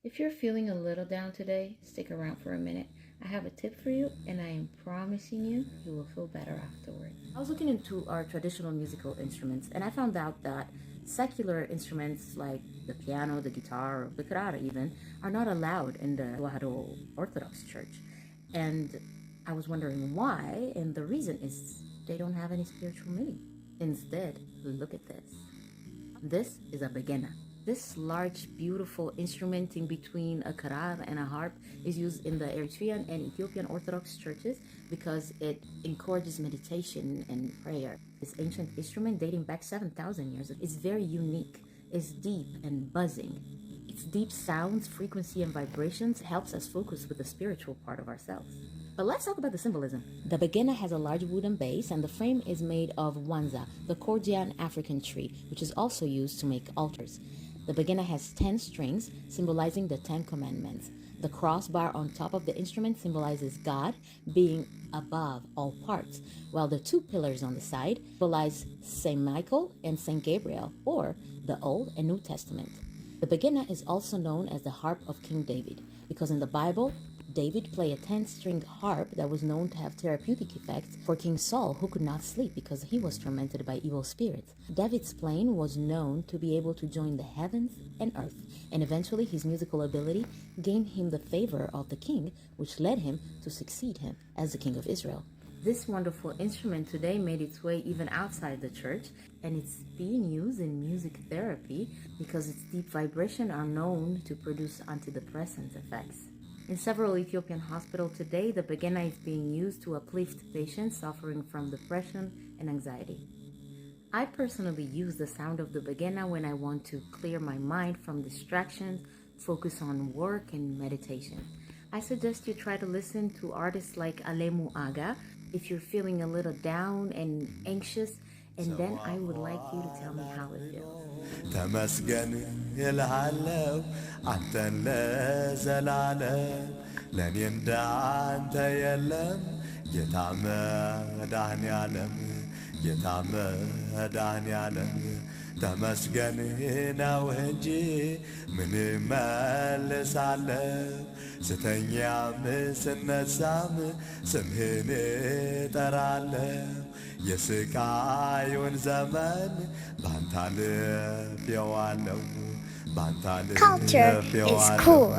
If you're feeling a little down today, stick around for a minute. I have a tip for you, and I am promising you, you will feel better afterward. I was looking into our traditional musical instruments, and I found out that secular instruments like the piano, the guitar, or the kora even, are not allowed in the Wahado Orthodox Church. And I was wondering why, and the reason is they don't have any spiritual meaning. Instead, look at this. This is a begena. This large, beautiful instrument in between a kora and a harp is used in the Eritrean and Ethiopian Orthodox churches because it encourages meditation and prayer. This ancient instrument, dating back 7,000 years, is very unique. It's deep and buzzing. Its deep sounds, frequency, and vibrations helps us focus with the spiritual part of ourselves. But let's talk about the symbolism. The begena has a large wooden base, and the frame is made of wanza, the Cordian African tree, which is also used to make altars. The begena has 10 strings, symbolizing the 10 commandments. The crossbar on top of the instrument symbolizes God being above all parts, while the two pillars on the side symbolize Saint Michael and Saint Gabriel, or the Old and New Testament. The begena is also known as the harp of King David, because in the Bible, David played a 10-string harp that was known to have therapeutic effects for King Saul, who could not sleep because he was tormented by evil spirits. David's playing was known to be able to join the heavens and earth, and eventually his musical ability gained him the favor of the king, which led him to succeed him as the king of Israel. This wonderful instrument today made its way even outside the church, and it's being used in music therapy because its deep vibrations are known to produce antidepressant effects. In several Ethiopian hospitals today, the begena is being used to uplift patients suffering from depression and anxiety. I personally use the sound of the begena when I want to clear my mind from distractions, focus on work, and meditation. I suggest you try to listen to artists like Alemu Aga if you're feeling a little down and anxious, and then I would like you to tell me how it feels. ተመስገን ይልሃለው አንተን ለዘላለም ለኔ እንዳንተ የለም ጌታ መድኃኔዓለም ጌታ መድኃኔዓለም ተመስገን ነው እንጂ ምን እመልሳለሁ ስተኛም ስነሳም ስምህን እጠራለሁ የስቃዩን ዘመን ባንተ አልፌዋለሁ ባንተ Culture is አልፌዋለሁ cool.